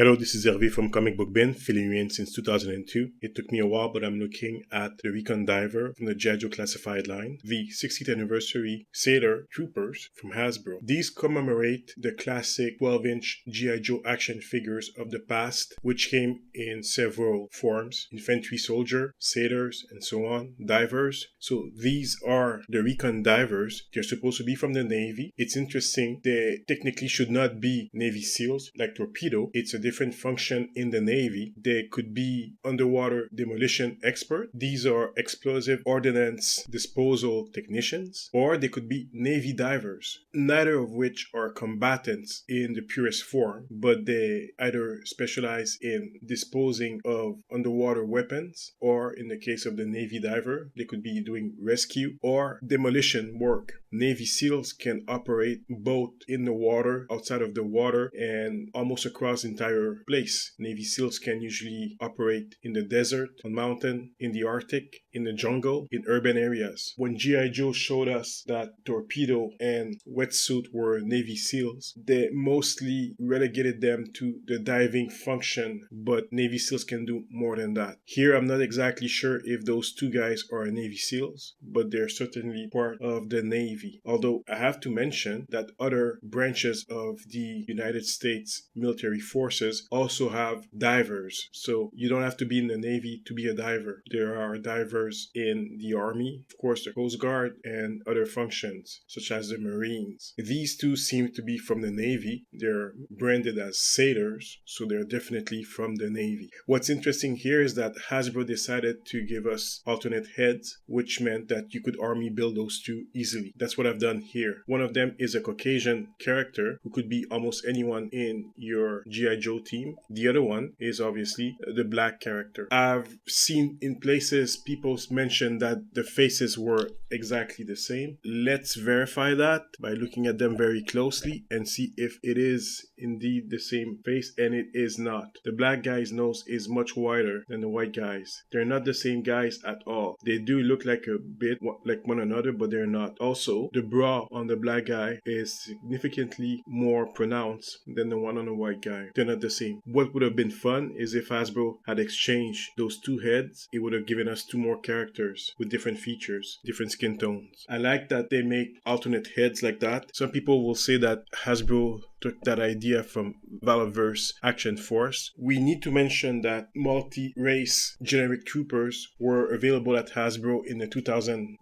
Hello, this is Hervé from Comic Book Bin, filling you in since 2002. It took me a while, but I'm looking at the Recon Diver from the G.I. Joe Classified line, the 60th anniversary Sailor Troopers from Hasbro. These commemorate the classic 12-inch G.I. Joe action figures of the past, which came in several forms: infantry soldier, sailors, and so on, divers. So these are the Recon Divers. They're supposed to be from the Navy. It's interesting, they technically should not be Navy SEALs like Torpedo. It's a different function in the Navy. They could be underwater demolition expert. These are explosive ordnance disposal technicians, or they could be Navy divers, neither of which are combatants in the purest form, but they either specialize in disposing of underwater weapons, or in the case of the Navy diver, they could be doing rescue or demolition work. Navy SEALs can operate both in the water, outside of the water, and almost across the entire place. Navy SEALs can usually operate in the desert, on mountain, in the Arctic, in the jungle, in urban areas. When G.I. Joe showed us that Torpedo and Wetsuit were Navy SEAls, they mostly relegated them to the diving function, but Navy SEAls can do more than that. Here, I'm not exactly sure if those two guys are Navy SEAls, but they're certainly part of the Navy. Although I have to mention that other branches of the United States military forces also have divers. So you don't have to be in the Navy to be a diver. There are divers in the Army, of course, the Coast Guard, and other functions, such as the Marines. These two seem to be from the Navy. They're branded as sailors, so they're definitely from the Navy. What's interesting here is that Hasbro decided to give us alternate heads, which meant that you could army build those two easily. That's what I've done here. One of them is a Caucasian character who could be almost anyone in your G.I. Joe team. The other one is obviously the black character. I've seen in places people mention that the faces were exactly the same. Let's verify that by looking at them very closely and see if it is indeed the same face, and it is not. The black guy's nose is much wider than the white guy's. They're not the same guys at all. They do look like a bit like one another, but they're not. Also, the bra on the black guy is significantly more pronounced than the one on the white guy. They're not the same. What would have been fun is if Hasbro had exchanged those two heads. It would have given us two more characters with different features, different skin tones. I like that they make alternate heads like that. Some people will say that Hasbro took that idea from Valorverse Action Force. We need to mention that multi-race generic troopers were available at Hasbro in the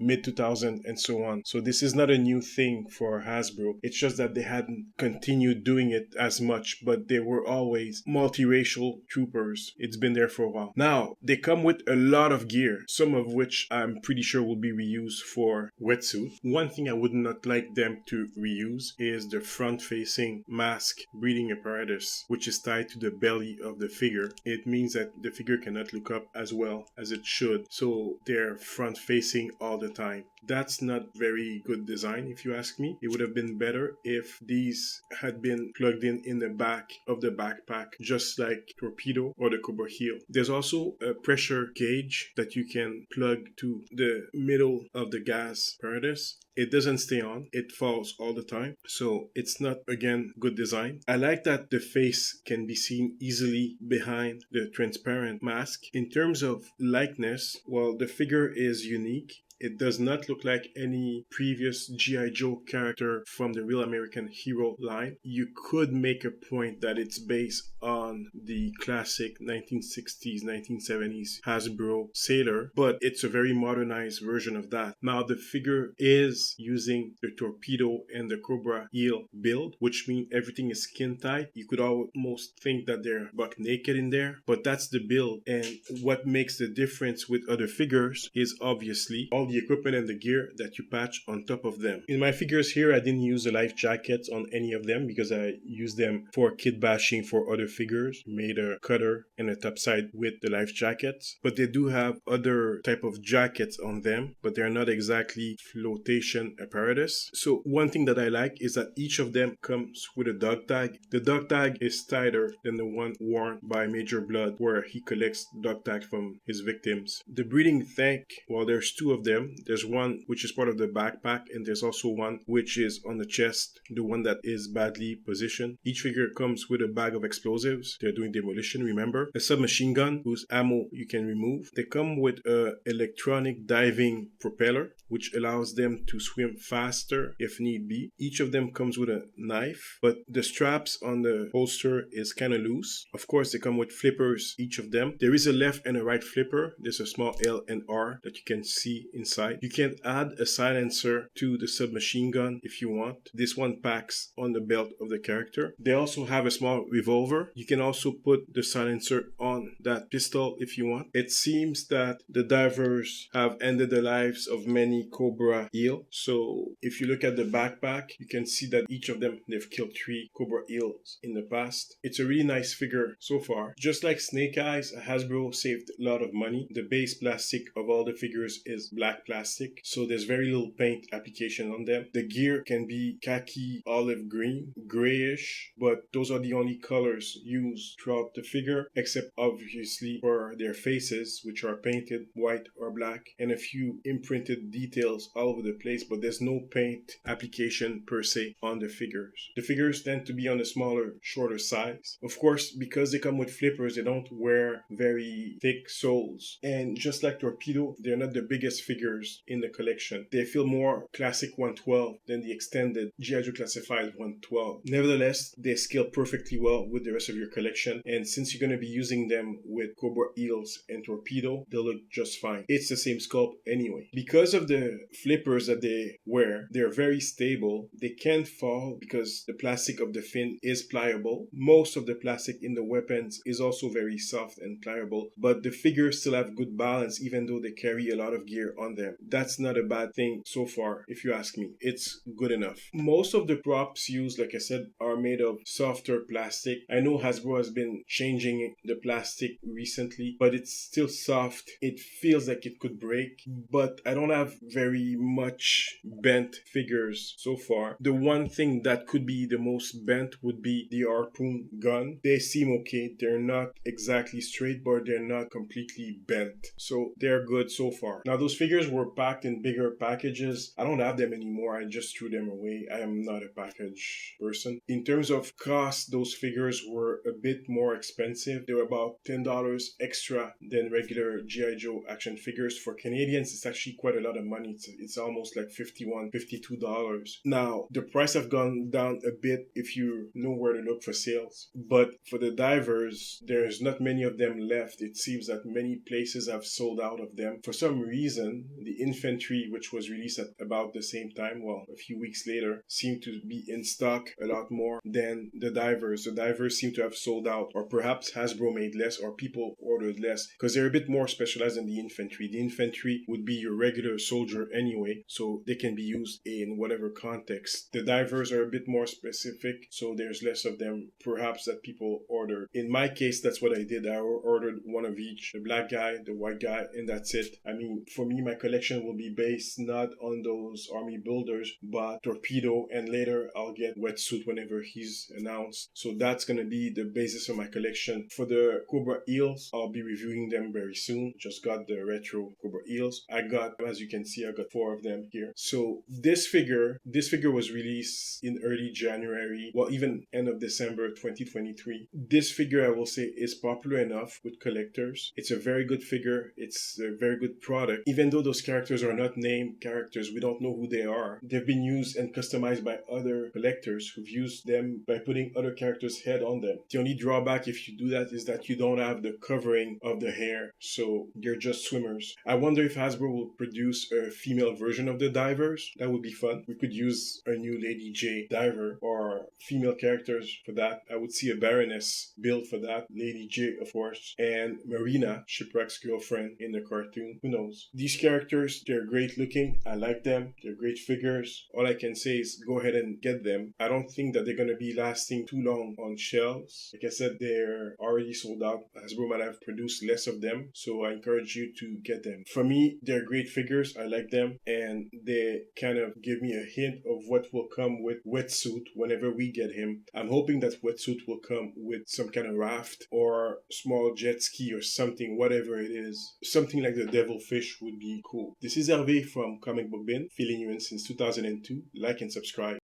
mid-2000 and so on. So this is not a new thing for Hasbro. It's just that they hadn't continued doing it as much, but they were always multiracial troopers. It's been there for a while. Now, they come with a lot of gear, some of which I'm pretty sure will be reused for Wetsuit. One thing I would not like them to reuse is the front-facing mask breathing apparatus, which is tied to the belly of the figure. It means that the figure cannot look up as well as it should, so they're front-facing all the time. That's not very good design, if you ask me. It would have been better if these had been plugged in the back of the backpack, just like Torpedo or the Cobra Heel. There's also a pressure gauge that you can plug to the middle of the gas apparatus. It doesn't stay on, it falls all the time. So it's not, again, good design. I like that the face can be seen easily behind the transparent mask. In terms of likeness, well, the figure is unique. It does not look like any previous G.I. Joe character from the Real American Hero line. You could make a point that it's based on the classic 1960s, 1970s Hasbro Sailor, but it's a very modernized version of that. Now, the figure is using the Torpedo and the Cobra Heel build, which means everything is skin tight. You could almost think that they're buck naked in there, but that's the build. And what makes the difference with other figures is obviously all the equipment and the gear that you patch on top of them. In my figures here, I didn't use the life jackets on any of them because I used them for kit bashing for other figures. Made a cutter and a topside with the life jackets, but they do have other type of jackets on them, but they're not exactly flotation apparatus. So one thing that I like is that each of them comes with a dog tag. The dog tag is tighter than the one worn by Major Blood, where he collects dog tags from his victims. The breathing tank, well, there's two of them. There's one which is part of the backpack, and there's also one which is on the chest, the one that is badly positioned. Each figure comes with a bag of explosives. explosives. They're doing demolition, remember? A submachine gun whose ammo you can remove. They come with a electronic diving propeller, which allows them to swim faster if need be. Each of them comes with a knife, but the straps on the holster is kind of loose. Of course, they come with flippers, each of them. There is a left and a right flipper. There's a small L and R that you can see inside. You can add a silencer to the submachine gun if you want. This one packs on the belt of the character. They also have a small revolver. You can also put the silencer on that pistol if you want. It seems that the divers have ended the lives of many cobra eel. So if you look at the backpack, you can see that each of them, they've killed 3 cobra eels in the past. It's a really nice figure so far. Just like Snake Eyes, Hasbro saved a lot of money. The base plastic of all the figures is black plastic, so there's very little paint application on them. The gear can be khaki, olive green, grayish, but those are the only colors used throughout the figure, except obviously for their faces, which are painted white or black, and a few imprinted details all over the place, but there's no paint application per se on the figures. The figures tend to be on the smaller, shorter size. Of course, because they come with flippers, they don't wear very thick soles. And just like Torpedo, they're not the biggest figures in the collection. They feel more classic 112 than the extended G.I. Joe Classified 112. Nevertheless, they scale perfectly well with the rest of your collection, and since you're going to be using them with Cobra Eels and Torpedo, they'll look just fine. It's the same sculpt anyway. Because of the flippers that they wear, they're very stable. They can't fall because the plastic of the fin is pliable. Most of the plastic in the weapons is also very soft and pliable, but the figures still have good balance even though they carry a lot of gear on them. That's not a bad thing so far, if you ask me. It's good enough. Most of the props used, like I said, are made of softer plastic. I know Hasbro has been changing the plastic recently, but it's still soft. It feels like it could break, but I don't have very much bent figures so far. The one thing that could be the most bent would be the harpoon gun. They seem okay. They're not exactly straight, but they're not completely bent. So they're good so far. Now, those figures were packed in bigger packages. I don't have them anymore. I just threw them away. I am not a package person. In terms of cost, those figures were a bit more expensive. They were about $10 extra than regular G.I. Joe action figures. For Canadians, it's actually quite a lot of money. It's almost like $51, $52. Now, the price have gone down a bit if you know where to look for sales. But for the divers, there's not many of them left. It seems that many places have sold out of them. For some reason, the infantry, which was released at about the same time, well, a few weeks later, seemed to be in stock a lot more than the divers. The divers seem to have sold out, or perhaps Hasbro made less, or people ordered less, because they're a bit more specialized than the infantry. The infantry would be your regular soldier anyway, so they can be used in whatever context. The divers are a bit more specific, so there's less of them, perhaps, that people ordered. In my case, that's what I did. I ordered one of each, the black guy, the white guy, and that's it. I mean, for me, my collection will be based not on those army builders, but Torpedo, and later I'll get Wetsuit whenever he's announced. So that's gonna be the basis of my collection. For the Cobra Eels, I'll be reviewing them very soon. Just got the retro Cobra Eels. As you can see, I got 4 of them here. So this figure was released in early January, well, even end of December 2023. This figure, I will say, is popular enough with collectors. It's a very good figure. It's a very good product. Even though those characters are not named characters, we don't know who they are. They've been used and customized by other collectors who've used them by putting other characters' head on them. The only drawback if you do that is that you don't have the covering of the hair, so they're just swimmers. I wonder if Hasbro will produce a female version of the divers. That would be fun. We could use a new Lady J diver or female characters for that. I would see a Baroness build for that. Lady J, of course, and Marina, Shipwreck's girlfriend in the cartoon. Who knows? These characters, they're great looking. I like them. They're great figures. All I can say is go ahead and get them. I don't think that they're going to be lasting too long on shelves. Like I said, they're already sold out. Hasbro might have produced less of them, so I encourage you to get them. For me, they're great figures. I like them, and they kind of give me a hint of what will come with Wetsuit whenever we get him. I'm hoping that Wetsuit will come with some kind of raft or small jet ski or something, whatever it is. Something like the Devilfish would be cool. This is Hervé from Comic Book Bin, filling you in since 2002. Like and subscribe.